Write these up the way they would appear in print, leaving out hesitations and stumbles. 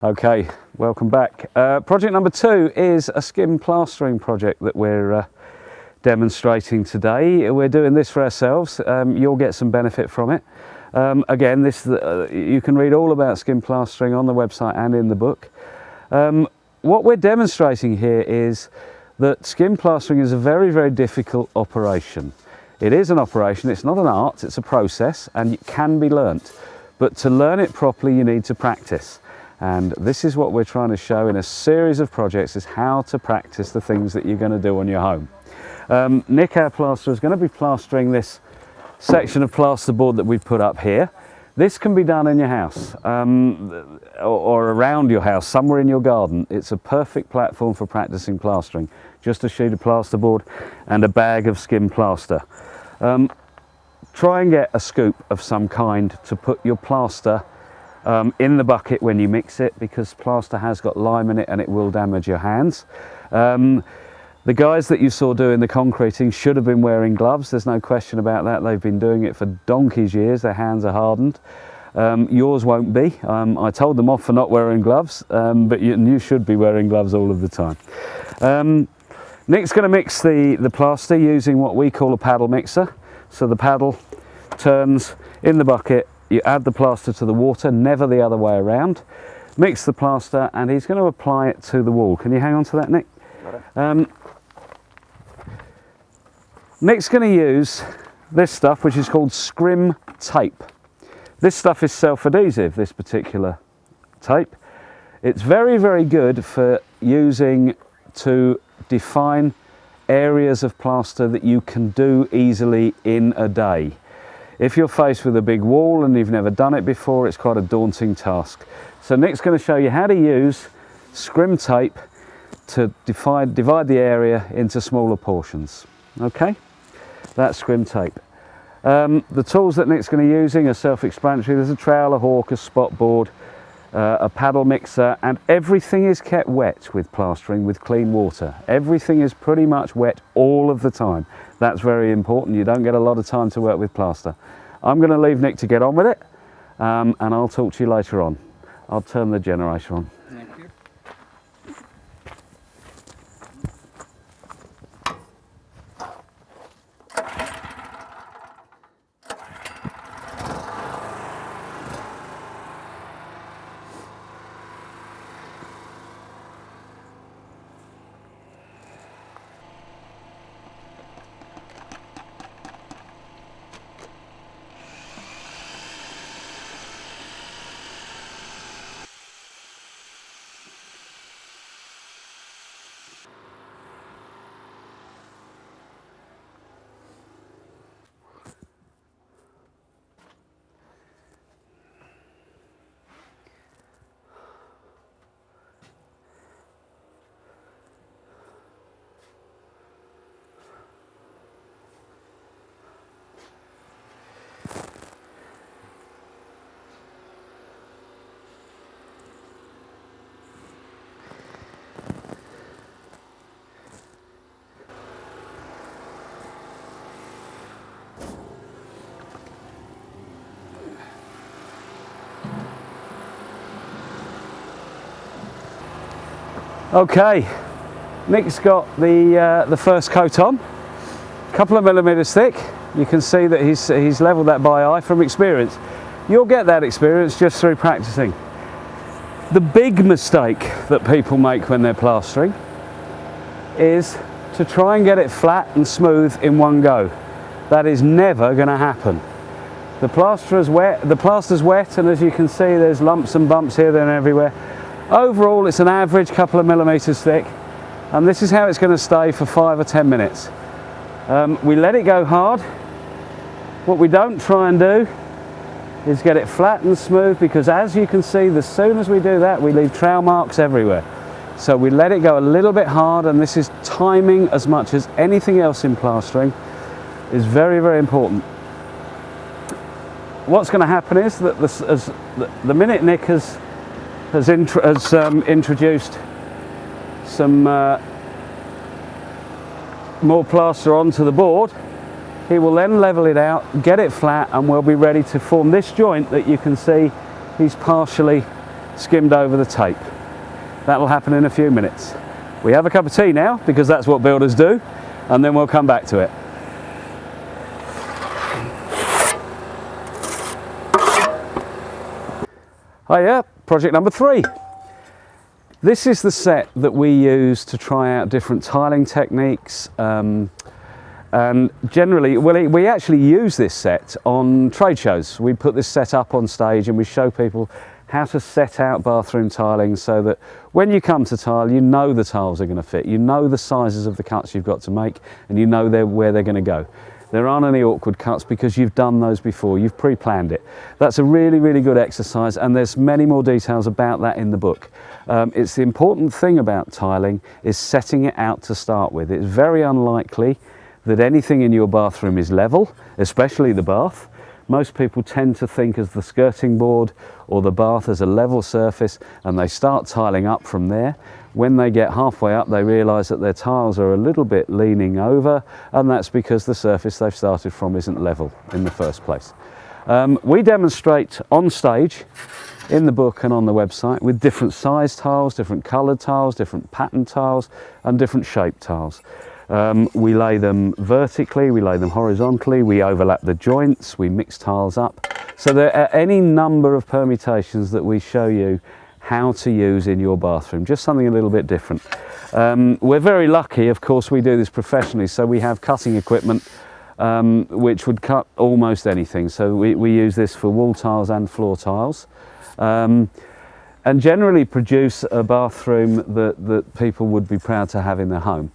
Okay, welcome back. Project number 2 is a skim plastering project that we're demonstrating today. We're doing this for ourselves. You'll get some benefit from it. Again, you can read all about skim plastering on the website and in the book. What we're demonstrating here is that skim plastering is a very, very difficult operation. It is an operation, it's not an art, it's a process, and it can be learnt. But to learn it properly, you need to practice. And this is what we're trying to show in a series of projects, is how to practice the things that you're going to do on your home. Nick, our plasterer, is going to be plastering this section of plasterboard that we've put up here. This can be done in your house or around your house, somewhere in your garden. It's a perfect platform for practicing plastering. Just a sheet of plasterboard and a bag of skim plaster. Try and get a scoop of some kind to put your plaster in the bucket when you mix it, because plaster has got lime in it and it will damage your hands. The guys that you saw doing the concreting should have been wearing gloves, there's no question about that. They've been doing it for donkey's years, their hands are hardened. Yours won't be. I told them off for not wearing gloves, but you should be wearing gloves all of the time. Nick's going to mix the plaster using what we call a paddle mixer. So the paddle turns in the bucket, you add the plaster to the water, never the other way around. Mix the plaster, and he's going to apply it to the wall. Can you hang on to that, Nick? Nick's going to use this stuff, which is called Skim tape. This stuff is self-adhesive, this particular tape. It's very, very good for using to define areas of plaster that you can do easily in a day. If you're faced with a big wall and you've never done it before, it's quite a daunting task. So Nick's going to show you how to use Skim tape to divide the area into smaller portions. Okay, that's Skim tape. The tools that Nick's going to be using are self-explanatory. There's a trowel, a hawk, a spot board, a paddle mixer, and everything is kept wet with plastering with clean water. Everything is pretty much wet all of the time. That's very important. You don't get a lot of time to work with plaster. I'm going to leave Nick to get on with it, and I'll talk to you later on. I'll turn the generator on. Thank you. Okay, Nick's got the first coat on, a couple of millimetres thick. You can see that he's levelled that by eye from experience. You'll get that experience just through practicing. The big mistake that people make when they're plastering is to try and get it flat and smooth in one go. That is never going to happen. The plaster's wet, and as you can see, there's lumps and bumps here, there and everywhere. Overall, it's an average couple of millimetres thick, and this is how it's going to stay for 5 or 10 minutes. We let it go hard. What we don't try and do is get it flat and smooth, because as you can see, as soon as we do that, we leave trowel marks everywhere. So we let it go a little bit hard, and this is timing as much as anything else in plastering is very, very important. What's going to happen is that the minute Nick has introduced some more plaster onto the board, he will then level it out, get it flat, and we'll be ready to form this joint that you can see he's partially skimmed over the tape. That will happen in a few minutes. We have a cup of tea now, because that's what builders do, and then we'll come back to it. Hiya, project number 3. This is the set that we use to try out different tiling techniques, and generally, we actually use this set on trade shows. We put this set up on stage and we show people how to set out bathroom tiling, so that when you come to tile, you know the tiles are going to fit, you know the sizes of the cuts you've got to make, and you know where they're going to go. There aren't any awkward cuts because you've done those before, you've pre-planned it. That's a really, really good exercise, and there's many more details about that in the book. It's the important thing about tiling is setting it out to start with. It's very unlikely that anything in your bathroom is level, especially the bath. Most people tend to think of the skirting board or the bath as a level surface, and they start tiling up from there. When they get halfway up, they realise that their tiles are a little bit leaning over, and that's because the surface they've started from isn't level in the first place. We demonstrate on stage in the book and on the website with different size tiles, different coloured tiles, different pattern tiles, and different shaped tiles. We lay them vertically, we lay them horizontally, we overlap the joints, we mix tiles up. So there are any number of permutations that we show you how to use in your bathroom, just something a little bit different. We're very lucky, of course, we do this professionally, so we have cutting equipment which would cut almost anything. So we use this for wall tiles and floor tiles, and generally produce a bathroom that people would be proud to have in their home.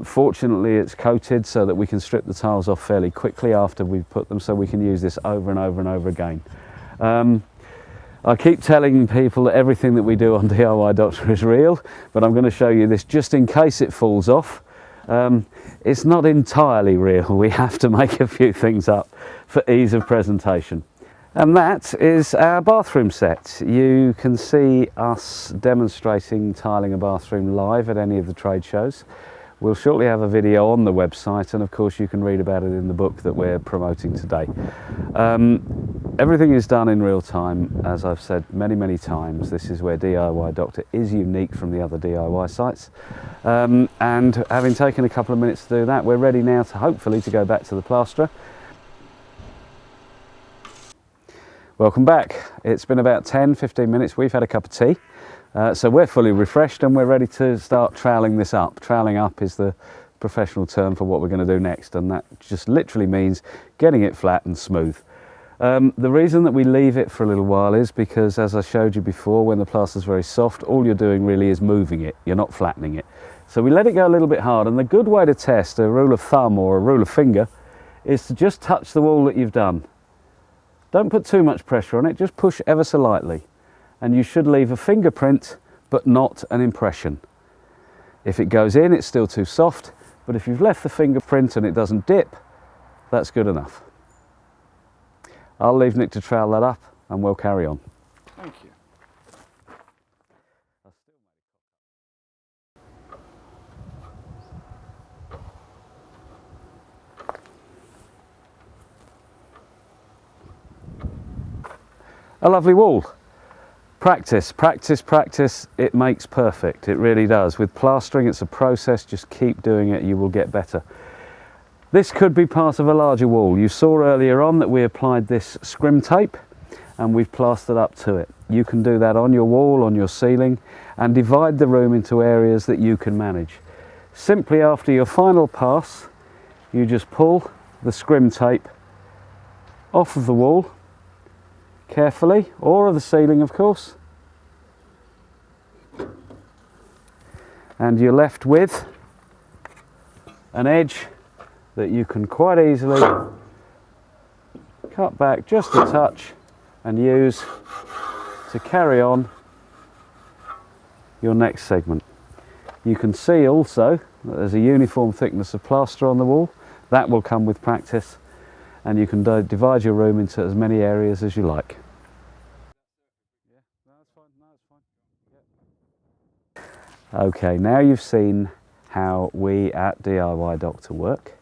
Fortunately, it's coated so that we can strip the tiles off fairly quickly after we've put them, so we can use this over and over and over again. I keep telling people that everything that we do on DIY Doctor is real, but I'm going to show you this just in case it falls off. It's not entirely real. We have to make a few things up for ease of presentation. And that is our bathroom set. You can see us demonstrating tiling a bathroom live at any of the trade shows. We'll shortly have a video on the website, and of course you can read about it in the book that we're promoting today. Everything is done in real time, as I've said many, many times. This is where DIY Doctor is unique from the other DIY sites. And having taken a couple of minutes to do that, we're ready now to hopefully to go back to the plasterer. Welcome back. It's been about 10-15 minutes. We've had a cup of tea. So we're fully refreshed and we're ready to start troweling this up. Troweling up is the professional term for what we're going to do next, and that just literally means getting it flat and smooth. The reason that we leave it for a little while is because, as I showed you before, when the plaster is very soft, all you're doing really is moving it. You're not flattening it. So we let it go a little bit hard, and the good way to test a rule of thumb or a rule of finger is to just touch the wall that you've done. Don't put too much pressure on it, just push ever so lightly. And you should leave a fingerprint, but not an impression. If it goes in, it's still too soft, but if you've left the fingerprint and it doesn't dip, that's good enough. I'll leave Nick to trowel that up and we'll carry on. Thank you. A lovely wall. Practice, practice, practice, it makes perfect, it really does. With plastering, it's a process, just keep doing it, you will get better. This could be part of a larger wall. You saw earlier on that we applied this scrim tape and we've plastered up to it. You can do that on your wall, on your ceiling, and divide the room into areas that you can manage. Simply after your final pass, you just pull the scrim tape off of the wall, carefully, or of the ceiling of course, and you're left with an edge that you can quite easily cut back just a touch and use to carry on your next segment. You can see also that there's a uniform thickness of plaster on the wall. That will come with practice, and you can divide your room into as many areas as you like. Okay, now you've seen how we at DIY Doctor work,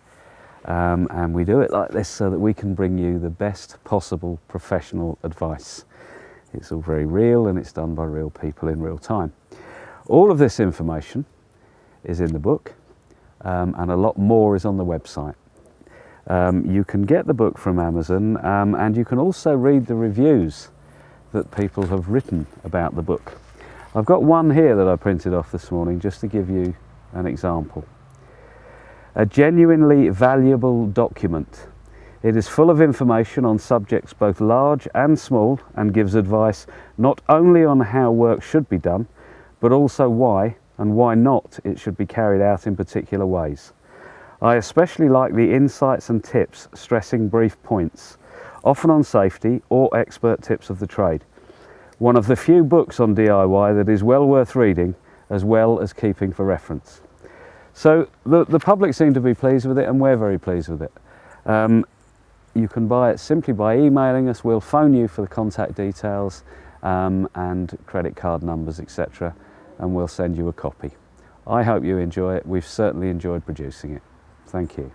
and we do it like this so that we can bring you the best possible professional advice. It's all very real and it's done by real people in real time. All of this information is in the book, and a lot more is on the website. You can get the book from Amazon, and you can also read the reviews that people have written about the book. I've got one here that I printed off this morning just to give you an example. A genuinely valuable document. It is full of information on subjects both large and small, and gives advice not only on how work should be done, but also why and why not it should be carried out in particular ways. I especially like the insights and tips stressing brief points, often on safety or expert tips of the trade. One of the few books on DIY that is well worth reading, as well as keeping for reference. So the public seem to be pleased with it, and we're very pleased with it. You can buy it simply by emailing us. We'll phone you for the contact details and credit card numbers, etc., and we'll send you a copy. I hope you enjoy it. We've certainly enjoyed producing it. Thank you.